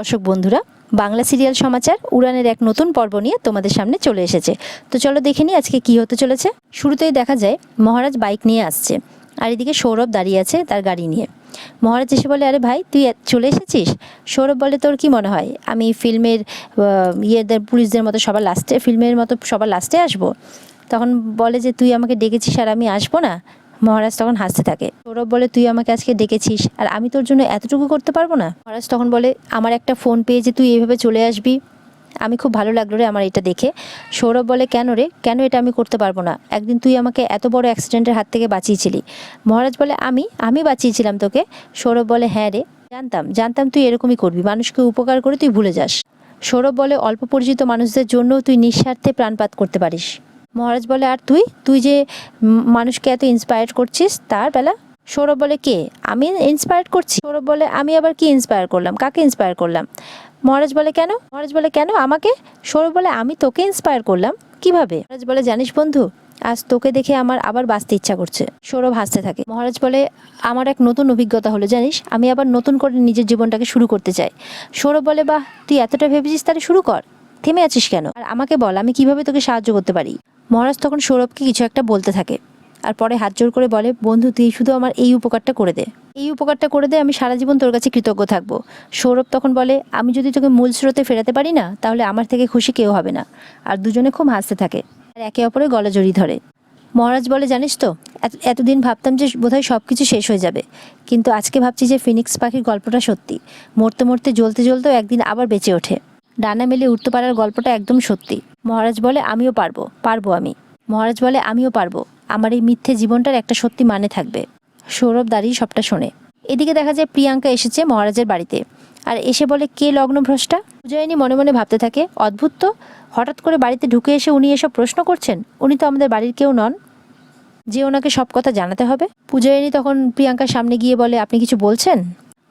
দর্শক বন্ধুরা, বাংলা সিরিয়াল সমাচার উড়ানের এক নতুন পর্ব নিয়ে তোমাদের সামনে চলে এসেছে। তো চলো দেখে নিই আজকে কি হতে চলেছে। শুরুতেই দেখা যায় মহারাজ বাইক নিয়ে আসছে, আর এদিকে সৌরভ দাঁড়িয়ে আছে তার গাড়ি নিয়ে। মহারাজ এসে বলে, আরে ভাই তুই চলে এসেছিস? সৌরভ বলে, তোর কি মনে হয় আমি ফিল্মের পুলিশদের মতো সবার লাস্টে, ফিল্মের মতো সবার লাস্টে আসবো? তখন বলে যে তুই আমাকে ডেকেছিস আর আমি আসবো না? মহারাজ তখন হাসতে থাকে। সৌরভ বলে, তুই আমাকে আজকে ডেকেছিস আর আমি তোর জন্য এতটুকু করতে পারবো না? মহারাজ তখন বলে, আমার একটা ফোন পেয়ে যে তুই এইভাবে চলে আসবি, আমি খুব ভালো লাগলো রে আমার এটা দেখে। সৌরভ বলে, কেন রে, কেন এটা আমি করতে পারবো না? একদিন তুই আমাকে এত বড় অ্যাক্সিডেন্টের হাত থেকে বাঁচিয়েছিলি। মহারাজ বলে, আমি বাঁচিয়েছিলাম তোকে? সৌরভ বলে, হ্যাঁ রে, জানতাম তুই এরকমই করবি, মানুষকে উপকার করে তুই ভুলে যাস। সৌরভ বলে, অল্প পরিচিত মানুষদের জন্য তুই নিঃস্বার্থে প্রাণপাত করতে পারিস। মহারাজ বলে, আর তুই যে মানুষকে এত ইন্সপায়ার করছিস তার বেলা? সৌরভ বলে, কে? আমি ইন্সপায়ার করছি? সৌরভ বলে, আমি আবার কি ইন্সপায়ার করলাম? কাকে ইন্সপায়ার করলাম? মহারাজ বলে, কেন আমাকে? সৌরভ বলে, আমি তোকে ইন্সপায়ার করলাম কিভাবে? মহারাজ বলে, জানিস বন্ধু, আজ তোকে দেখে আমার আবার বাঁচতে ইচ্ছা করছে। সৌরভ হাসতে থাকে। মহারাজ বলে, আমার এক নতুন অভিজ্ঞতা হলো জানিস, আমি আবার নতুন করে নিজের জীবনটাকে শুরু করতে চাই। সৌরভ বলে, বাহ, তুই এতটা ভেবেছিস, তাহলে শুরু কর, থেমে আছিস কেন? আর আমাকে বল আমি কিভাবে তোকে সাহায্য করতে পারি? মহারাজ তখন সৌরভকে কিছু একটা বলতে থাকে, আর পরে হাত জোড় করে বলে, বন্ধু তুই শুধু আমার এই উপকারটা করে দে, আমি সারা জীবন তোর কাছে কৃতজ্ঞ থাকবো। সৌরভ তখন বলে, আমি যদি তোকে মূল স্রোতে ফেরাতে পারি না, তাহলে আমার থেকে খুশি কেউ হবে না। আর দুজনে খুব হাসতে থাকে আর একে অপরের গলা জড়িয়ে ধরে। মহারাজ বলে, জানিস তো, এতদিন ভাবতাম যে বোধহয় সব কিছু শেষ হয়ে যাবে, কিন্তু আজকে ভাবছি যে ফিনিক্স পাখির গল্পটা সত্যি। মরতে মরতে জ্বলতে জ্বলতেও একদিন আবার বেঁচে ওঠে, ডানা মেলে উঠতে পারার গল্পটা একদম সত্যি। মহারাজ বলে, আমিও পারবো। মহারাজ বলে, আমিও পারবো, আমার এই মিথ্যে জীবনটার একটা সত্যি মানে থাকবে। সৌরভ দাঁড়িয়ে সবটা শোনে। এদিকে দেখা যায় প্রিয়াঙ্কা এসেছে মহারাজের বাড়িতে, আর এসে বলে, কে লগ্নভ্রষ্টা? পূজারিনী মনে মনে ভাবতে থাকে, অদ্ভুত তো, হঠাৎ করে বাড়িতে ঢুকে এসে উনি এসব প্রশ্ন করছেন। উনি তো আমাদের বাড়ির কেউ নন যে ওনাকে সব কথা জানাতে হবে। পূজারিনী তখন প্রিয়াঙ্কার সামনে গিয়ে বলে, আপনি কিছু বলছেন?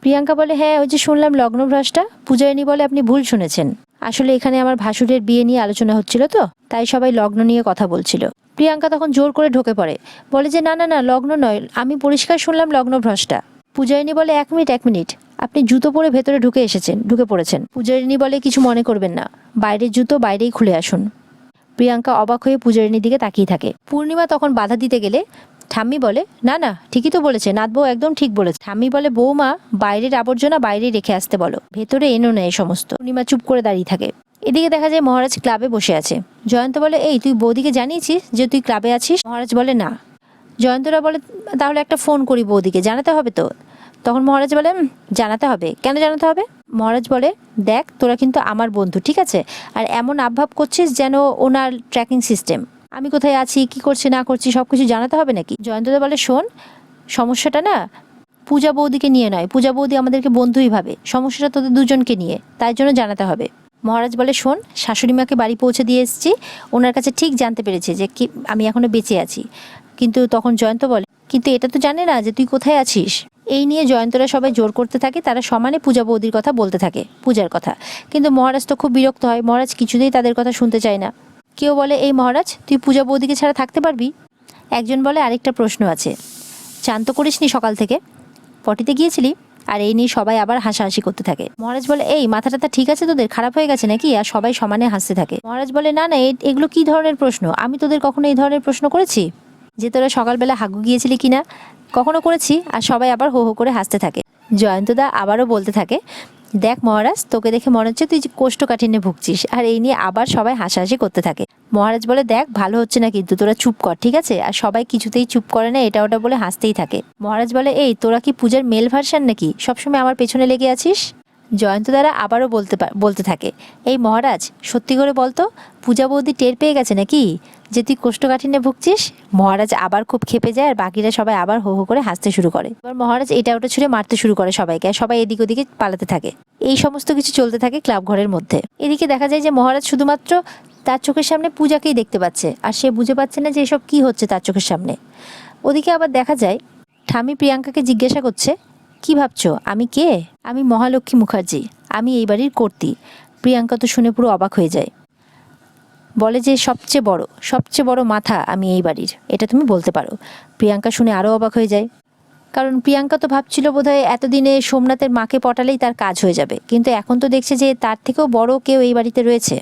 প্রিয়াঙ্কা বলে, হ্যাঁ, ওই যে শুনলাম লগ্নভ্রষ্টা। পূজারিনী বলে, আপনি ভুল শুনেছেন, আসলে এখানে আমার ভাসুরের বিয়ে নিয়ে আলোচনা হচ্ছিল, তো তাই সবাই লগ্ন নিয়ে কথা বলছিল। প্রিয়াঙ্কা তখন জোর করে ঢোকে পড়ে, বলে যে না না না, লগ্ন নয়, আমি পরিষ্কার শুনলাম লগ্নভ্রষ্টা। পূজারিনী বলে, এক মিনিট, আপনি জুতো পরে ভেতরে ঢুকে পড়েছেন। পূজারিনী বলে, কিছু মনে করবেন না, বাইরের জুতো বাইরেই খুলে আসুন। প্রিয়াঙ্কা অবাক হয়ে পূজারিনীর দিকে তাকিয়ে থাকে। পূর্ণিমা তখন বাধা দিতে গেলে ঠাম্মি বলে, না না, ঠিকই তো বলেছে, নাতবউ একদম ঠিক বলেছে। ঠাম্মি বলে, বৌমা, বাইরের আবর্জনা বাইরেই রেখে আসতে বলো, ভেতরে এনো না এ সমস্ত। পূর্ণিমা চুপ করে দাঁড়িয়ে থাকে। এদিকে দেখা যায় মহারাজ ক্লাবে বসে আছে। জয়ন্ত বলে, এই তুই বৌদিকে জানিয়েছিস যে তুই ক্লাবে আছিস? মহারাজ বলে, না। জয়ন্তরা বলে, তাহলে একটা ফোন করি, বৌদিকে জানাতে হবে তো। তখন মহারাজ বলে, জানাতে হবে, কেন জানাতে হবে? মহারাজ বলে, দেখ, তোরা কিন্তু আমার বন্ধু, ঠিক আছে? আর এমন আবভাব করছিস যেন ওনার ট্র্যাকিং সিস্টেম, আমি কোথায় আছি, কি করছি না করছি সব কিছু জানাতে হবে নাকি? জয়ন্তদা বলে, শোন, সমস্যাটা না পূজা বৌদিকে নিয়ে নয়, পূজা বৌদি আমাদেরকে বন্ধুই ভাবে, সমস্যাটা তোদের দুজনকে নিয়ে, তাই জন্য জানাতে হবে। মহারাজ বলে, শোন, শাশুড়ি মাকে বাড়ি পৌঁছে দিয়ে এসেছি, ওনার কাছে ঠিক জানতে পেরেছে যে কি আমি এখনো বেঁচে আছি। কিন্তু তখন জয়ন্ত বলে, কিন্তু এটা তো জানে না যে তুই কোথায় আছিস। এই নিয়ে জয়ন্তরা সবাই জোর করতে থাকে, তারা সমানে পূজা বৌদির কথা বলতে থাকে, পূজার কথা। কিন্তু মহারাজ তো খুব বিরক্ত হয়, মহারাজ কিছুতেই তাদের কথা শুনতে চায় না। কেউ বলে, এই মহারাজ, তুই পূজা বৌদিকে ছাড়া থাকতে পারবি? একজন বলে, আরেকটা প্রশ্ন আছে, চান তো করিসনি সকাল থেকে, পটিতে গিয়েছিলি? আর এই নিয়ে সবাই আবার হাসাহাসি করতে থাকে। মহারাজ বলে, এই মাথা টাথা ঠিক আছে তোদের, খারাপ হয়ে গেছে নাকি? আর সবাই সমানে হাসতে থাকে। মহারাজ বলে, না না, এগুলো কি ধরনের প্রশ্ন? আমি তোদের কখনো এই ধরনের প্রশ্ন করেছি যে তোরা সকালবেলা হাগু গিয়েছিলি কিনা? কখনো করেছি? আর সবাই আবার হো হো করে হাসতে থাকে। জয়ন্তদা আবারও বলতে থাকে, দেখ মহারাজ, তোকে দেখে মনে হচ্ছে তুই কোষ্ঠকাঠিন্যে ভুগছিস। আর এই নিয়ে আবার সবাই হাসাহাসি করতে থাকে। মহারাজ বলে, দেখ, ভালো হচ্ছে না কিন্তু, তোরা চুপ কর, ঠিক আছে? আর সবাই কিছুতেই চুপ করে না, এটা ওটা বলে হাসতেই থাকে। মহারাজ বলে, এই তোরা কি পূজার মেল ভার্সান নাকি, সবসময় আমার পেছনে লেগে আছিস? জয়ন্ত দ্বারা আবারও বলতে থাকে, এই মহারাজ, সত্যি করে বলতো, পূজা বৌদি টের পেয়ে গেছে নাকি যে তুই কোষ্ঠকাঠিন্যে ভুগছিস? মহারাজ আবার খুব খেপে যায়, আর বাকিরা সবাই আবার হো হো করে হাসতে শুরু করে। এবার মহারাজ এটা ওটা ছুঁড়ে মারতে শুরু করে সবাইকে, আর সবাই এদিক ওদিকে পালাতে থাকে। এই সমস্ত কিছু চলতে থাকে ক্লাব ঘরের মধ্যে। এদিকে দেখা যায় যে মহারাজ শুধুমাত্র তার চোখের সামনে পূজাকেই দেখতে পাচ্ছে, আর সে বুঝে পাচ্ছে না যে এসব কি হচ্ছে তার চোখের সামনে। ওদিকে আবার দেখা যায় ঠামি প্রিয়াঙ্কাকে জিজ্ঞাসা করছে, কি ভাবছো, আমি কে? আমি মহালক্ষ্মী মুখার্জি, আমি এই বাড়ির কর্ত্রী। প্রিয়াঙ্কা তো শুনে পুরো অবাক হয়ে যায়, বলে যে সবচেয়ে বড় মাথা আমি এই বাড়ির, এটা তুমি বলতে পারো। প্রিয়াঙ্কা শুনে আরও অবাক হয়ে যায়, কারণ প্রিয়াঙ্কা তো ভাবছিল বোধহয় এতদিনে সোমনাথের মাকে পটালেই তার কাজ হয়ে যাবে, কিন্তু এখন তো দেখছে যে তার থেকেও বড় কেউ এই বাড়িতে রয়েছে।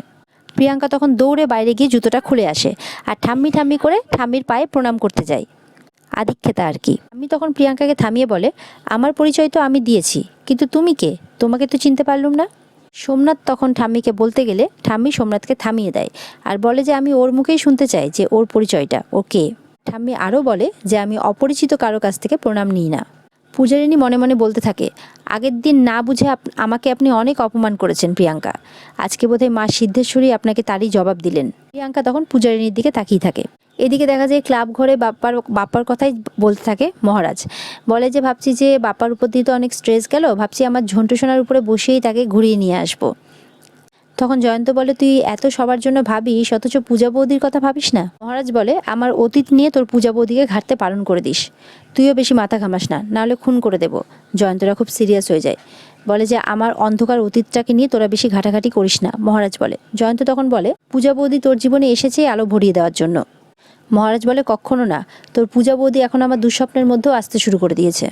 প্রিয়াঙ্কা তখন দৌড়ে বাইরে গিয়ে জুতোটা খুলে আসে আর ঠাম্মি ঠাম্মি করে ঠাম্মির পায়ে প্রণাম করতে যায়, আদিক্ষেতা আর কি। আমি তখন প্রিয়াঙ্কাকে থামিয়ে বলে, আমার পরিচয় তো আমি দিয়েছি, কিন্তু তুমি কে? তোমাকে তো চিনতে পারলুম না। সোমনাথ তখন ঠাম্মিকে বলতে গেলে ঠাম্মি সোমনাথকে থামিয়ে দেয় আর বলে যে আমি ওর মুখেই শুনতে চাই যে ওর পরিচয়টা, ও কে। ঠাম্মি আরও বলে যে আমি অপরিচিত কারো কাছ থেকে প্রণাম নিই না। পূজারিনী মনে মনে বলতে থাকে, আগের দিন না বুঝে আমাকে আপনি অনেক অপমান করেছেন প্রিয়াঙ্কা, আজকে বোধহয় মা সিদ্ধেশ্বরী আপনাকে তারই জবাব দিলেন। প্রিয়াঙ্কা তখন পূজারিনীর দিকে তাকিয়ে থাকে। এদিকে দেখা যায় ক্লাব ঘরে বাপ্পার কথাই বলতে থাকে মহারাজ। বলে যে ভাবছি যে বাপ্পার উপর দিয়ে তো অনেক স্ট্রেস গেল, ভাবছি আমার ঝন্টু সোনার উপরে বসিয়েই তাকে ঘুরিয়ে নিয়ে আসবো। তখন জয়ন্ত বলে, তুই এত সবার জন্য ভাবিস অথচ পূজা বৌদির কথা ভাবিস না। মহারাজ বলে, আমার অতীত নিয়ে তোর পূজা বৌদিকে ঘাটতে পালন করে দিস, তুইও বেশি মাথা ঘামাস না, নাহলে খুন করে দেবো। জয়ন্তরা খুব সিরিয়াস হয়ে যায়, বলে যে আমার অন্ধকার অতীতটাকে নিয়ে তোরা বেশি ঘাটাঘাটি করিস না। মহারাজ বলে, জয়ন্ত তখন বলে, পূজা বৌদি তোর জীবনে এসেছে আলো ভরিয়ে দেওয়ার জন্য। মহারাজ বলে, কখনো না, তোর পূজা বৌদি এখন আমার দুঃস্বপ্নের মধ্যেও আসতে শুরু করে দিয়েছে।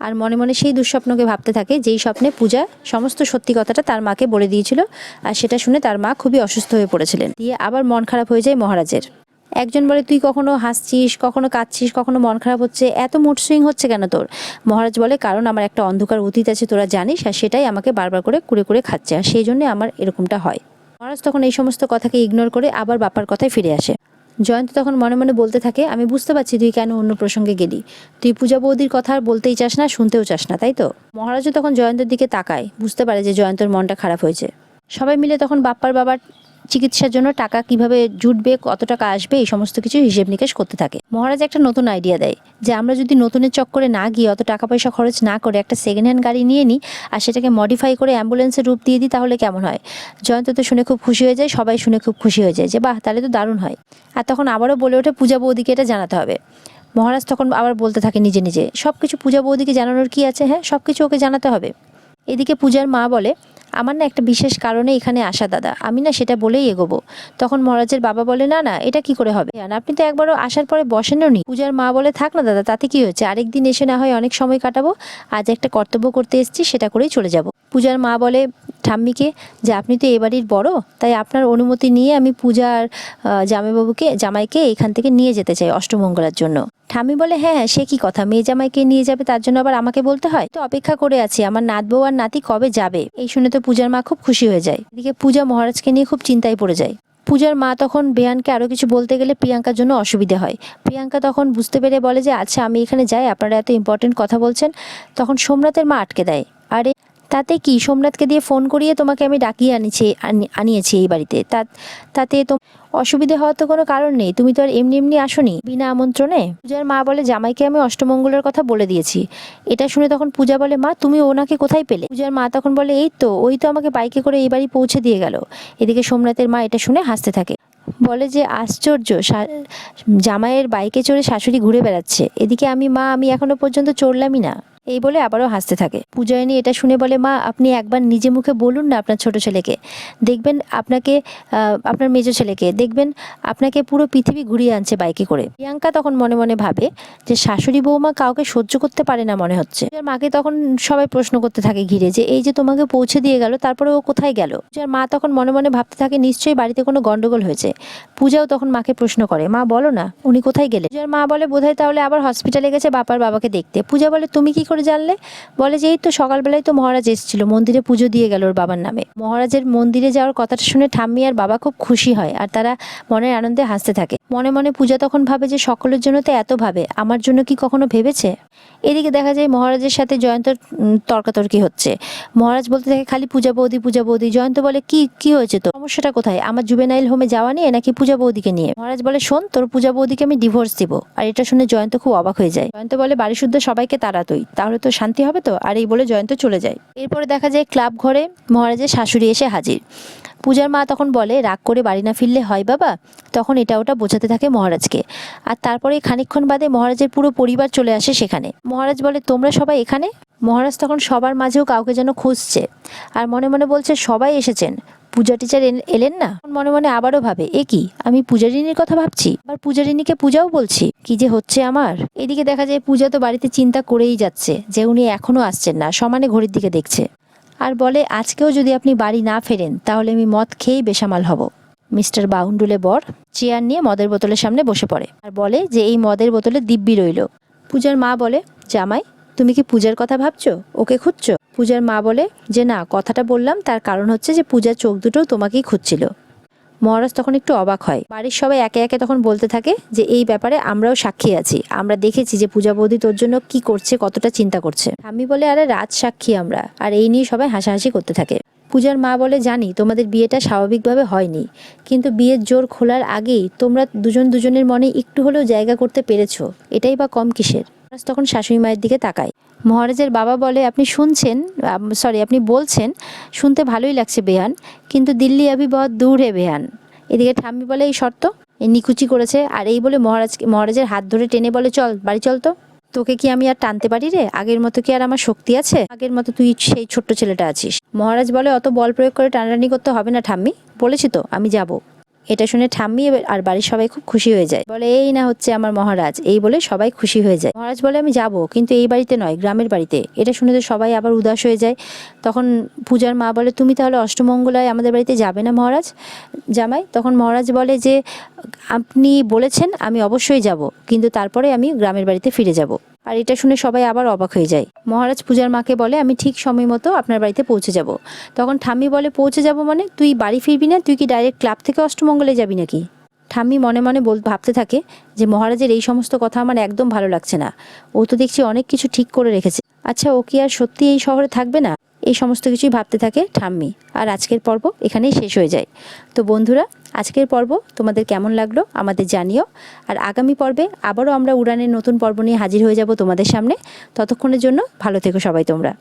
আর মনে মনে সেই দুঃস্বপ্নকে ভাবতে থাকে যেই স্বপ্নে পূজা সমস্ত সত্যি কথাটা তার মাকে বলে দিয়েছিল, আর সেটা শুনে তার মা খুবই অসুস্থ হয়ে পড়েছিলেন। দিয়ে আবার মন খারাপ হয়ে যায় মহারাজের। একজন বলে, তুই কখনো হাসছিস, কখনো কাঁদছিস, কখনো মন খারাপ হচ্ছে, এত মুড সুইং হচ্ছে কেন তোর? মহারাজ বলে, কারণ আমার একটা অন্ধকার অতীত আছে তোরা জানিস, আর সেটাই আমাকে বারবার করে কুরে কুরে খাচ্ছে, আর সেই জন্য আমার এরকমটা হয়। মহারাজ তখন এই সমস্ত কথাকে ইগনোর করে আবার বাপ্পার কথায় ফিরে আসে। জয়ন্ত তখন মনে মনে বলতে থাকে, আমি বুঝতে পারছি তুই কেন অন্য প্রসঙ্গে গেলি, তুই পূজা বৌদির কথা আর বলতেই চাস না, শুনতেও চাস না, তাই তো? মহারাজও তখন জয়ন্তের দিকে তাকায়, বুঝতে পারে যে জয়ন্তর মনটা খারাপ হয়েছে। সবাই মিলে তখন বাপ্পার বাবার চিকিৎসার জন্য টাকা কিভাবে জুটবে, কত টাকা আসবে, এই সমস্ত কিছু হিসেব নিকেশ করতে থাকে। মহারাজ একটা নতুন আইডিয়া দেয় যে আমরা যদি নতুনের চক্করে না গিয়ে অত টাকা পয়সা খরচ না করে একটা সেকেন্ড হ্যান্ড গাড়ি নিয়ে নিই আর সেটাকে মডিফাই করে অ্যাম্বুলেন্সের রূপ দিয়ে দিই, তাহলে কেমন হয়? জয়ন্ত তো শুনে খুব খুশি হয়ে যায়, সবাই শুনে খুব খুশি হয়ে যায় যে বাহ, তাহলে তো দারুণ হয়। আর তখন আবারও বলে ওঠে, পূজা বৌদিকে এটা জানাতে হবে। মহারাজ তখন আবার বলতে থাকে নিজে নিজে, সব কিছু পূজা বৌদিকে জানানোর কি আছে, হ্যাঁ সব কিছু ওকে জানাতে হবে। এদিকে পূজার মা বলে, আমার না একটা বিশেষ কারণে এখানে আসা দাদা, আমি না সেটা বলেই এগোবো। তখন মহারাজের বাবা বলে, না না, এটা কি করে হবে, আপনি তো একবারও আসার পরে বসেনও নি। পূজার মা বলে, থাক না দাদা, তাতে কি হয়েছে, আরেকদিন এসে না হয় অনেক সময় কাটাবো, আজ একটা কর্তব্য করতে এসেছি, সেটা করেই চলে যাব। পূজার মা বলে ঠাম্মিকে যে আপনি তো এ বাড়ির বড়, তাই আপনার অনুমতি নিয়ে আমি পূজার জামাইকে এখান থেকে নিয়ে যেতে চাই অষ্টমঙ্গলার জন্য। ঠাম্মি বলে, হ্যাঁ হ্যাঁ, সে কি কথা, মেয়ে জামাইকে নিয়ে যাবে, তার জন্য আবার আমাকে বলতে হয়? তো অপেক্ষা করে আছি আমার নাত বউ আর নাতি কবে যাবে। এই শুনে তো পূজার মা খুব খুশি হয়ে যায়। এদিকে পূজা মহারাজকে নিয়ে খুব চিন্তায় পড়ে যায়। পূজার মা তখন বেয়ানকে আরো কিছু বলতে গেলে প্রিয়াঙ্কার জন্য অসুবিধে হয়। প্রিয়াঙ্কা তখন বুঝতে পেরে বলে যে আচ্ছা আমি এখানে যাই, আপনারা এত ইম্পর্টেন্ট কথা বলছেন। তখন সোমনাথের মা আটকে দেয়, আরে তাতে কি, সোমনাথকে দিয়ে ফোন করিয়ে তোমাকে আমি ডাকিয়ে আনিয়েছি এই বাড়িতে, তাতে তো অসুবিধে হওয়ার তো কোনো কারণ নেই, তুমি তো আর এমনি এমনি আসোনি বিনা আমন্ত্রণে। পূজার মা বলে, জামাইকে আমি অষ্টমঙ্গলের কথা বলে দিয়েছি। এটা শুনে তখন পূজা বলে, মা তুমি ওনাকে কোথায় পেলে? পূজার মা তখন বলে, এই তো ওই তো আমাকে বাইকে করে এই বাড়ি পৌঁছে দিয়ে গেল। এদিকে সোমনাথের মা এটা শুনে হাসতে থাকে, বলে যে আশ্চর্য, জামাইয়ের বাইকে চড়ে শাশুড়ি ঘুরে বেড়াচ্ছে, এদিকে আমি এখনো পর্যন্ত চড়লামই না। এই বলে আবারও হাসতে থাকে। পূজায়নী এটা শুনে বলে, মা আপনি একবার নিজে মুখে বলুন না আপনার ছোট ছেলেকে, দেখবেন আপনার মেজো ছেলেকে দেখবেন আপনাকে পুরো পৃথিবী ঘুরিয়ে আনছে বাইকে করে। প্রিয়াঙ্কা তখন মনে মনে ভাবে যে শাশুড়ি বৌমা কাউকে সহ্য করতে পারে না মনে হচ্ছে। মাকে তখন সবাই প্রশ্ন করতে থাকে ঘিরে, যে এই যে তোমাকে পৌঁছে দিয়ে গেল, তারপরে ও কোথায় গেল? পূজার মা তখন মনে মনে ভাবতে থাকে নিশ্চয়ই বাড়িতে কোনো গন্ডগোল হয়েছে। পূজাও তখন মাকে প্রশ্ন করে, মা বলো না উনি কোথায় গেলে? পূজার মা বলে, বোধহয় তাহলে আবার হসপিটালে গেছে বাপার বাবাকে দেখতে। পূজা বলে, তুমি কি করে জানলে? বলে যে এই তো সকালবেলায় তো মহারাজ এসেছিল, মন্দিরে পুজো দিয়ে গেল ওর বাবার নামে। মহারাজের মন্দিরে যাওয়ার কথাটা শুনে ঠাম্মি আর বাবা খুব খুশি হয়, আর তারা মনের আনন্দে হাসতে থাকে। মনে মনে পূজা তখন ভাবে যে সকলের জন্য তো এত ভাবে, আমার জন্য কি কখনো ভেবেছে? এদিকে দেখা যায় মহারাজের সাথে জয়ন্তর তর্কাতর্কি হচ্ছে। মহারাজ বলতে থাকে, খালি পূজা বৌদি পূজা বৌদি। জয়ন্ত বলে, কি হয়েছে, তো সমস্যাটা কোথায়, আমার জুবেনাইল হোমে যাওয়া নিয়ে নাকি পূজা বৌদিকে নিয়ে? মহারাজ বলে, শোন, তোর পূজা বৌদিকে আমি ডিভোর্স দিব। আর এটা শুনে জয়ন্ত খুব অবাক হয়ে যায়। জয়ন্ত বলে, বাড়ি শুদ্ধ সবাইকে তাড়া তুই, তাহলে তো শান্তি হবে তো। আর এই বলে জয়ন্ত চলে যায়। এরপরে দেখা যায় ক্লাব ঘরে মহারাজের শাশুড়ি এসে হাজির। পূজার মা তখন বলে, রাগ করে বাড়ি না ফিরলে হয় বাবা? তখন এটা ওটা বোঝাতে থাকে মহারাজকে। আর তারপরে খানিকক্ষণ বাদে মহারাজের পুরো পরিবার চলে আসে সেখানে। মহারাজ বলে, তোমরা সবাই এখানে? মহারাজ তখন সবার মাঝেও কাউকে যেন খুঁজছে আর মনে মনে বলছে, সবাই এসেছেন, পূজা টিচার এলেন না। মনে মনে আবারও ভাবে, এ কি, আমি পূজারিনীর কথা ভাবছি, আবার পূজারিনীকে পূজাও বলছি, কি যে হচ্ছে আমার। এদিকে দেখা যায় পূজা তো বাড়িতে চিন্তা করেই যাচ্ছে যে উনি এখনো আসছেন না, সমানে ঘড়ির দিকে দেখছে আর বলে, আজকেও যদি আপনি বাড়ি না ফেরেন তাহলে আমি মদ খেয়েই বেসামাল হব। মিস্টার বাউন্ডুলে বর চেয়ার নিয়ে মদের বোতলের সামনে বসে পড়ে আর বলে যে এই মদের বোতলে দিব্যি রইল। পূজার মা বলে, জামাই তুমি কি পূজার কথা ভাবছো, ওকে খুঁজছো? পূজার মা বলে যে না, কথাটা বললাম তার কারণ হচ্ছে যে পূজার চোখ দুটো তোমাকেই খুঁজছিল। মহারাজ তখন একটু অবাক হয়। বাড়ির সবাই একে একে তখন বলতে থাকে যে এই ব্যাপারে আমরাও সাক্ষী আছি, আমরা দেখেছি যে পূজা বৌদি তোর জন্য কি করছে, কতটা চিন্তা করছে। ঠাম্মি বলে, আরে রাজ সাক্ষী আমরা। আর এই নিয়ে সবাই হাসাহাসি করতে থাকে। পূজার মা বলে, জানি তোমাদের বিয়েটা স্বাভাবিকভাবে হয়নি, কিন্তু বিয়ের জোর খোলার আগেই তোমরা দুজন দুজনের মনে একটু হলেও জায়গা করতে পেরেছো, এটাই বা কম কিসের। মহারাজ তখন শাশুড়ি মায়ের দিকে তাকায়। মহারাজের বাবা বলে, আপনি আপনি বলছেন শুনতে ভালোই লাগছে বেয়ান, কিন্তু দিল্লি বহুত দূর হে বেয়ান। এদিকে ঠাম্মি বলে, এই শর্ত? এই নিকুচি করেছে। আর এই বলে মহারাজের হাত ধরে টেনে বলে, চল বাড়ি চল তো। তোকে কি আমি আর টানতে পারি রে? আগের মতো কি আর আমার শক্তি আছে? আগের মতো তুই সেই ছোট্ট ছেলেটা আছিস। মহারাজ বলে, অত বল প্রয়োগ করে টানাটানি করতে হবে না ঠাম্মি, বলেছি তো আমি যাব। এটা শুনে ঠাম্মি আর বাড়ির সবাই খুব খুশি হয়ে যায়। বলে, এই না হচ্ছে আমার মহারাজ। এই বলে সবাই খুশি হয়ে যায়। মহারাজ বলে, আমি যাব, কিন্তু এই বাড়িতে নয়, গ্রামের বাড়িতে। এটা শুনে তো সবাই আবার উদাস হয়ে যায়। তখন পূজার মা বলে, তুমি তাহলে অষ্টমঙ্গলায় আমাদের বাড়িতে যাবে না মহারাজ? জামাই তখন মহারাজ বলে যে, আপনি বলেছেন আমি অবশ্যই যাব, কিন্তু তারপরে আমি গ্রামের বাড়িতে ফিরে যাব। আর এটা শুনে সবাই আবার অবাক হয়ে যায়। মহারাজ পূজার মাকে বলে, আমি ঠিক সময় মতো আপনার বাড়িতে পৌঁছে যাব। তখন ঠাম্মি বলে, পৌঁছে যাব মানে? তুই বাড়ি ফিরবি না? তুই কি ডাইরেক্ট ক্লাব থেকে অষ্টমঙ্গলে যাবি নাকি? ঠাম্মি মনে মনে ভাবতে থাকে যে মহারাজের এই সমস্ত কথা আমার একদম ভালো লাগছে না। ও তো দেখছি অনেক কিছু ঠিক করে রেখেছে। আচ্ছা, ও কি আর সত্যি এই শহরে থাকবে না? এই সমস্ত কিছুই ভাবতে থাকে ঠাম্মি। আর আজকের পর্ব এখানেই শেষ হয়ে যায়। তো বন্ধুরা, আজকের পর্ব তোমাদের কেমন লাগলো আমাদের জানিও। আর আগামী পর্বে আবারও আমরা উড়ানের নতুন পর্ব নিয়ে হাজির হয়ে যাব তোমাদের সামনে। ততক্ষণের জন্য ভালো থেকো সবাই তোমরা।